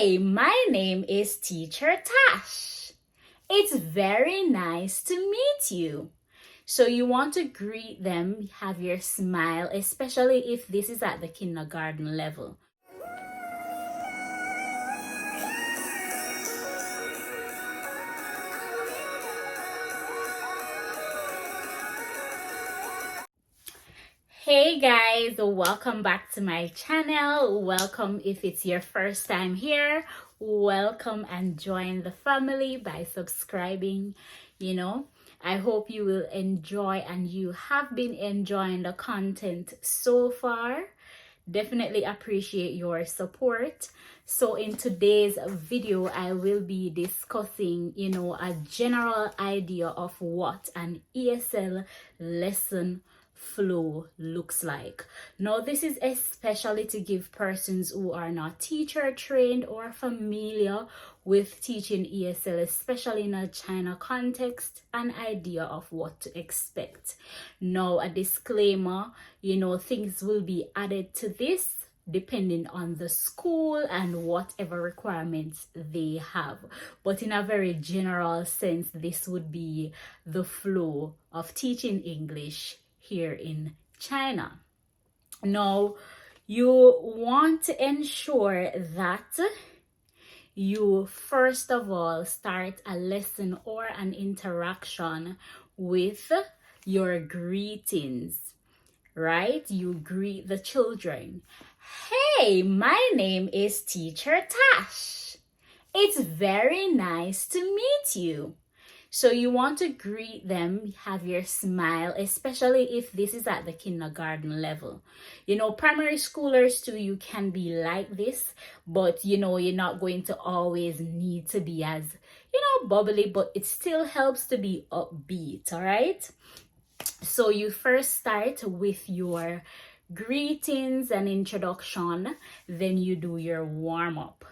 Hey, my name is Teacher Tash. It's very nice to meet you. So you want to greet them, have your smile, especially if this is at the kindergarten level. Hey guys, welcome back to my channel. Welcome if it's your first time here. Welcome and join the family by subscribing. I hope you will enjoy and you have been enjoying the content so far. Definitely appreciate your support. So in today's video, I will be discussing, a general idea of what an ESL lesson flow looks like. Now, this is especially to give persons who are not teacher trained or familiar with teaching ESL, especially in a China context, an idea of what to expect. Now, a disclaimer, things will be added to this depending on the school and whatever requirements they have. But in a very general sense, this would be the flow of teaching English here in China. Now, you want to ensure that you first of all start a lesson or an interaction with your greetings, right? You greet the children. Hey, my name is Teacher Tash. It's very nice to meet you. So you want to greet them, have your smile, especially if this is at the kindergarten level. Primary schoolers too, you can be like this, but you're not going to always need to be as, bubbly, but it still helps to be upbeat, all right? So you first start with your greetings and introduction, then you do your warm-up.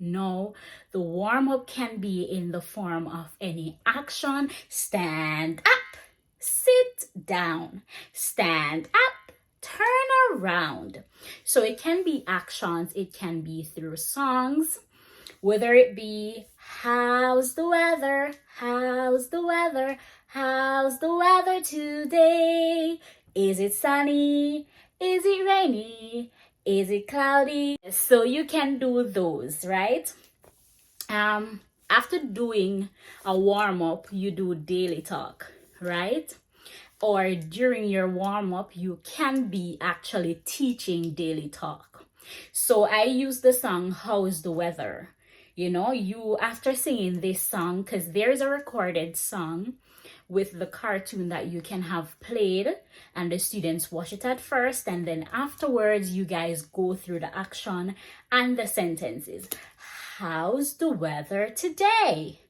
No, the warm-up can be in the form of any action. Stand up, sit down, stand up, turn around. So it can be actions, it can be through songs, whether it be how's the weather, how's the weather, how's the weather today? Is it sunny? Is it rainy? Is it cloudy? So you can do those, right? After doing a warm-up, you do daily talk, right? Or during your warm-up, you can be actually teaching daily talk. So I use the song How's the Weather? You after singing this song, because there's a recorded song with the cartoon that you can have played, and the students watch it at first, and then afterwards you guys go through the action and the sentences. How's the weather today?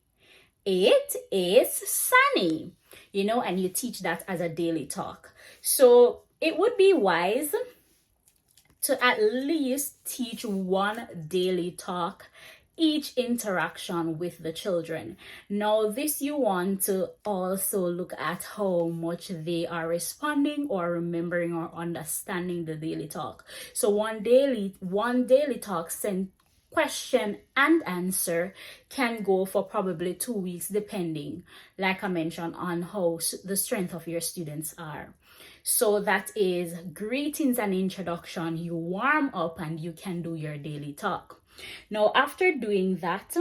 It is sunny. And you teach that as a daily talk. So it would be wise to at least teach one daily talk each interaction with the children. Now, this you want to also look at how much they are responding or remembering or understanding the daily talk. So one daily talk sent question and answer can go for probably 2 weeks, depending, like I mentioned, on how the strength of your students are. So that is greetings and introduction. You warm up and you can do your daily talk. Now, after doing that,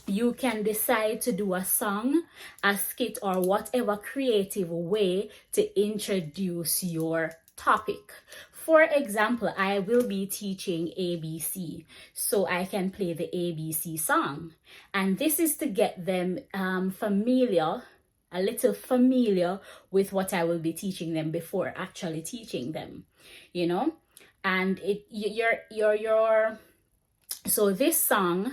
you can decide to do a song, a skit, or whatever creative way to introduce your topic. For example, I will be teaching ABC, so I can play the ABC song. And this is to get them a little familiar with what I will be teaching them before actually teaching them, And so this song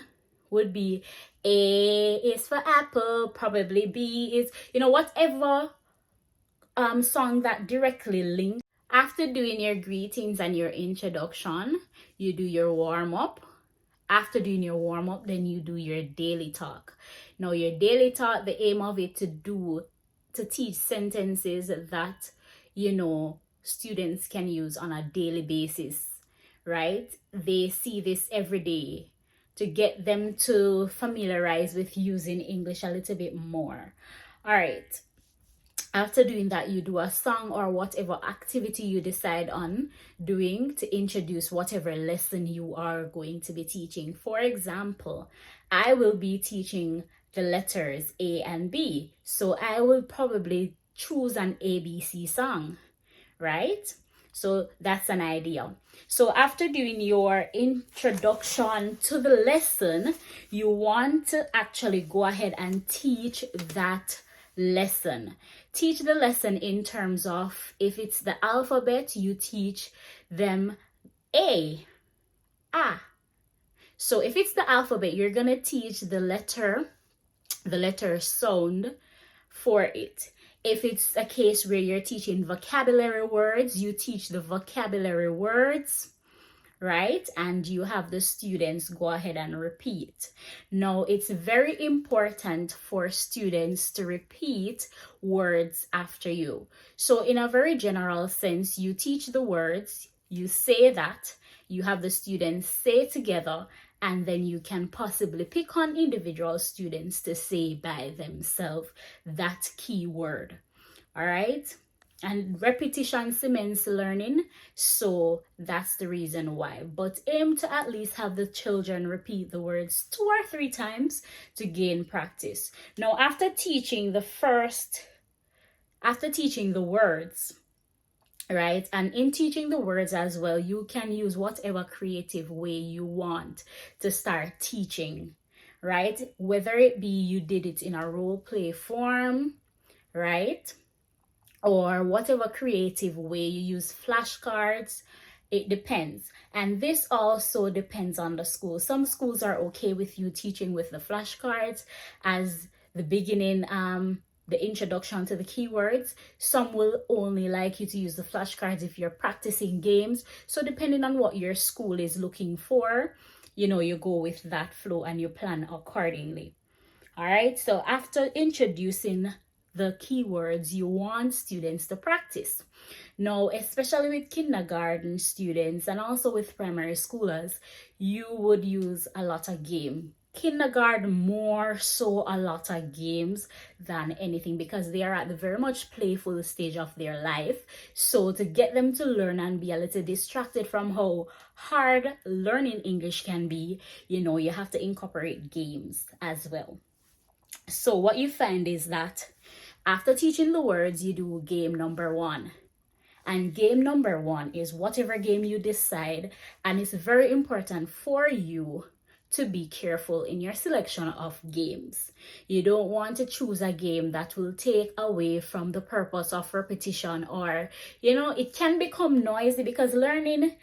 would be A is for apple, probably B is, whatever song that directly links. After doing your greetings and your introduction, you do your warm-up. After doing your warm-up, then you do your daily talk. Now, your daily talk, the aim of it to teach sentences that, students can use on a daily basis, right? They see this every day to get them to familiarize with using English a little bit more. All right. After doing that, you do a song or whatever activity you decide on doing to introduce whatever lesson you are going to be teaching. For example, I will be teaching the letters A and B. So I will probably choose an ABC song, right? So that's an idea. So after doing your introduction to the lesson, you want to actually go ahead and teach that lesson. Teach the lesson in terms of, if it's the alphabet, you teach them A. So if it's the alphabet, you're going to teach the letter sound for it. If it's a case where you're teaching vocabulary words, you teach the vocabulary words, right? And you have the students go ahead and repeat. Now, it's very important for students to repeat words after you. So in a very general sense, you teach the words, you say that, you have the students say together, and then you can possibly pick on individual students to say by themselves that key word. All right? And repetition cements learning, so that's the reason why. But aim to at least have the children repeat the words 2 or 3 times to gain practice. Now, after teaching the words, right, and in teaching the words as well, you can use whatever creative way you want to start teaching, right? Whether it be you did it in a role play form, right, or whatever creative way you use, flashcards, it depends. And this also depends on the school. Some schools are okay with you teaching with the flashcards as the beginning, the introduction to the keywords. Some will only like you to use the flashcards if you're practicing games. So depending on what your school is looking for, you go with that flow and you plan accordingly. All right, so after introducing the keywords, you want students to practice. Now, especially with kindergarten students and also with primary schoolers, you would use a lot of game. Kindergarten more so a lot of games than anything, because they are at the very much playful stage of their life. So to get them to learn and be a little distracted from how hard learning English can be, you have to incorporate games as well. So what you find is that after teaching the words, you do game number 1. And game number 1 is whatever game you decide. And it's very important for you to be careful in your selection of games. You don't want to choose a game that will take away from the purpose of repetition, or, it can become noisy, because learning,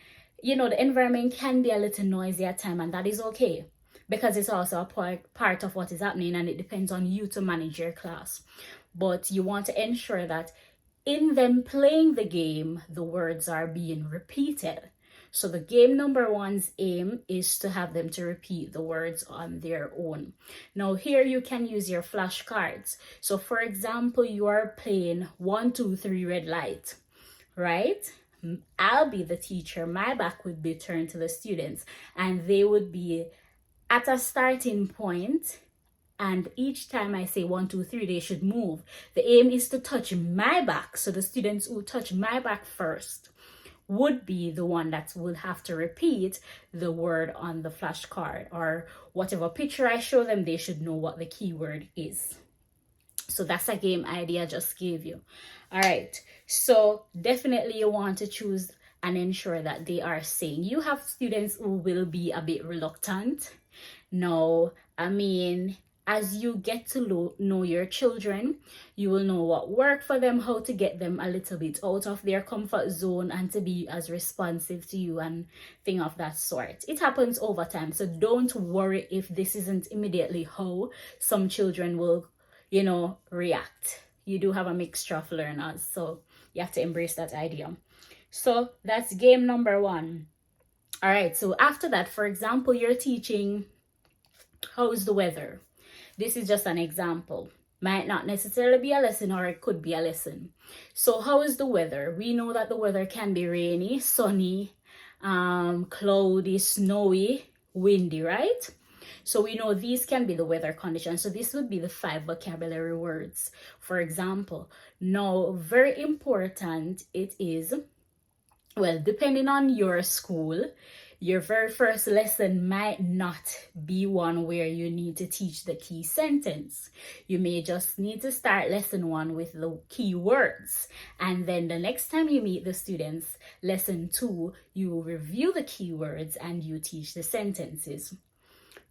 the environment can be a little noisy at times, and that is okay, because it's also a part of what is happening, and it depends on you to manage your class. But you want to ensure that in them playing the game, the words are being repeated. So the game number 1's aim is to have them to repeat the words on their own. Now here you can use your flashcards. So for example, you are playing 1, 2, 3 red light, right? I'll be the teacher. My back would be turned to the students, and they would be at a starting point, and each time I say 1, 2, 3, they should move. The aim is to touch my back. So the students who touch my back first would be the one that will have to repeat the word on the flashcard, or whatever picture I show them, they should know what the keyword is. So that's a game idea I just gave you. All right. So definitely you want to choose and ensure that they are saying. You have students who will be a bit reluctant. No, I mean, as you get to know your children, you will know what worked for them, how to get them a little bit out of their comfort zone and to be as responsive to you and thing of that sort. It happens over time. So don't worry if this isn't immediately how some children will, react. You do have a mixture of learners, so you have to embrace that idea. So that's game number 1. All right, so after that, for example, you're teaching how's the weather. This is just an example. Might not necessarily be a lesson, or it could be a lesson. So how is the weather? We know that the weather can be rainy, sunny, cloudy, snowy, windy, right? So we know these can be the weather conditions. So this would be the 5 vocabulary words, for example. Now, very important it is, well, depending on your school, your very first lesson might not be one where you need to teach the key sentence. You may just need to start lesson 1 with the key words. And then the next time you meet the students, lesson 2, you review the key words and you teach the sentences.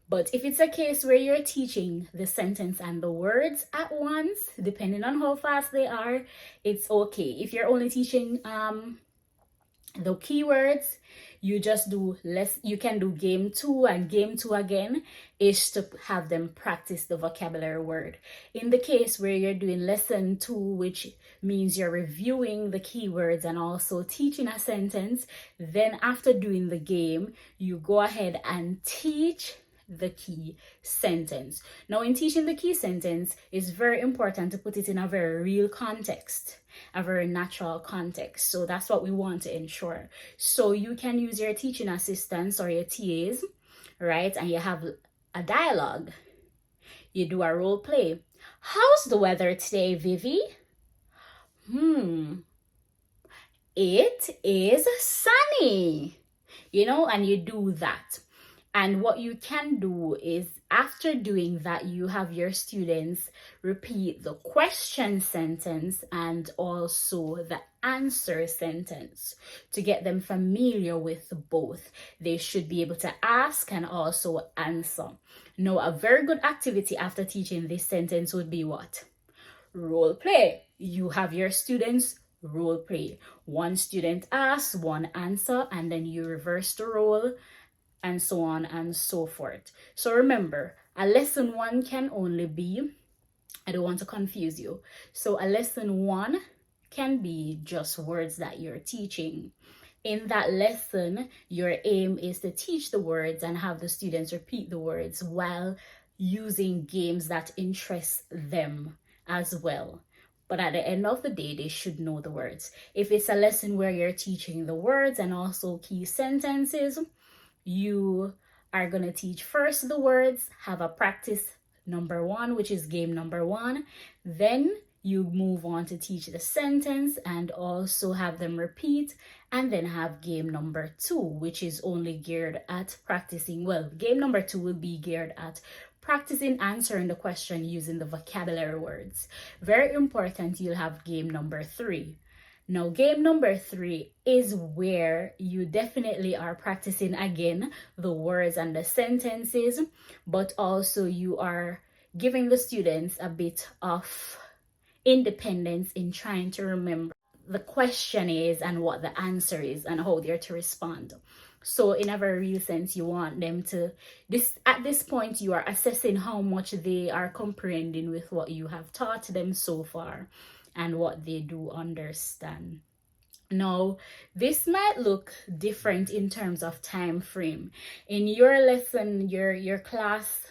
But if it's a case where you're teaching the sentence and the words at once, depending on how fast they are, it's okay. If you're only teaching the keywords, you just do less. You can do game 2, and game 2 again is to have them practice the vocabulary word. In the case where you're doing lesson 2, which means you're reviewing the keywords and also teaching a sentence, then after doing the game, you go ahead and teach the key sentence. Now, in teaching the key sentence, it's very important to put it in a very real context, a very natural context. So that's what we want to ensure. So you can use your teaching assistants or your TAs, right? And you have a dialogue. You do a role play. How's the weather today, Vivi? It is sunny. And you do that. And what you can do is, after doing that, you have your students repeat the question sentence and also the answer sentence to get them familiar with both. They should be able to ask and also answer. Now, a very good activity after teaching this sentence would be what? Role play. You have your students role play. One student asks, one answer, and then you reverse the role, and so on and so forth. So remember, a lesson 1 can only be, I don't want to confuse you. So a lesson 1 can be just words that you're teaching. In that lesson, your aim is to teach the words and have the students repeat the words while using games that interest them as well. But at the end of the day, they should know the words. If it's a lesson where you're teaching the words and also key sentences, you are going to teach first the words, have a practice number 1, which is game number 1. Then you move on to teach the sentence and also have them repeat, and then have game number 2, which is only geared at practicing. Well, game number 2 will be geared at practicing answering the question using the vocabulary words. Very important, you'll have game number 3. Now, game number 3 is where you definitely are practicing again the words and the sentences, but also you are giving the students a bit of independence in trying to remember the question is and what the answer is and how they're to respond. So in a very real sense, you want them to, at this point, you are assessing how much they are comprehending with what you have taught them so far and what they do understand. Now, this might look different in terms of time frame. In your lesson, your class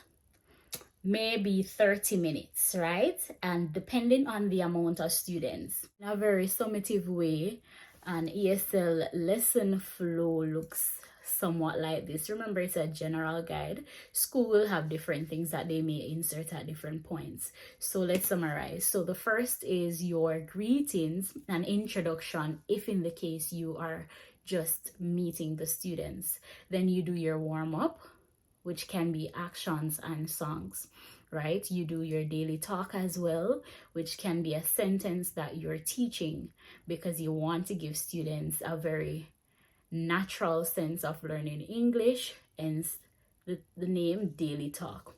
maybe 30 minutes, right? And depending on the amount of students, in a very summative way, an ESL lesson flow looks somewhat like this. Remember, it's a general guide. School will have different things that they may insert at different points. So let's summarize. So the first is your greetings and introduction, if in the case you are just meeting the students. Then you do your warm-up, which can be actions and songs, right? You do your daily talk as well, which can be a sentence that you're teaching because you want to give students a very natural sense of learning English, and the name daily talk.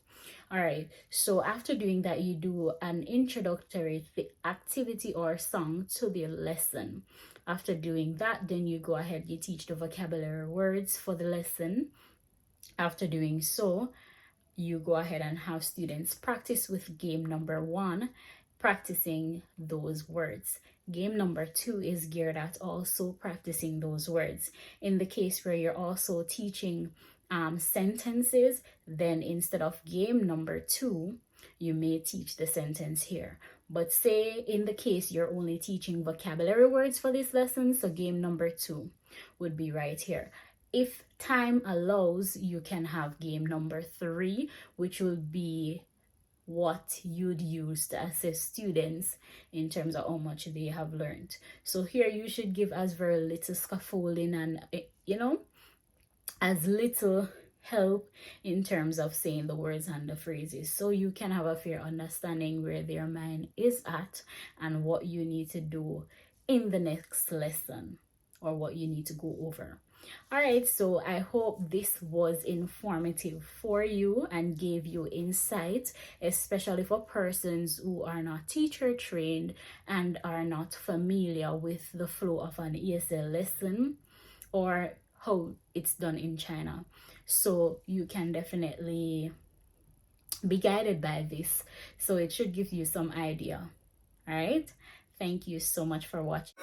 All right, so after doing that, you do an introductory activity or song to the lesson. After doing that, then you go ahead, you teach the vocabulary words for the lesson. After doing so, you go ahead and have students practice with game number 1, practicing those words. Game number 2 is geared at also practicing those words. In the case where you're also teaching sentences, then instead of game number 2, you may teach the sentence here. But say in the case you're only teaching vocabulary words for this lesson, so game number 2 would be right here. if time allows, you can have game number 3, which will be what you'd use to assess students in terms of how much they have learned. So here you should give as very little scaffolding and, as little help in terms of saying the words and the phrases, so you can have a fair understanding where their mind is at and what you need to do in the next lesson, or what you need to go over. All right, so I hope this was informative for you and gave you insight, especially for persons who are not teacher trained and are not familiar with the flow of an ESL lesson or how it's done in China. So you can definitely be guided by this. So it should give you some idea. All right. Thank you so much for watching.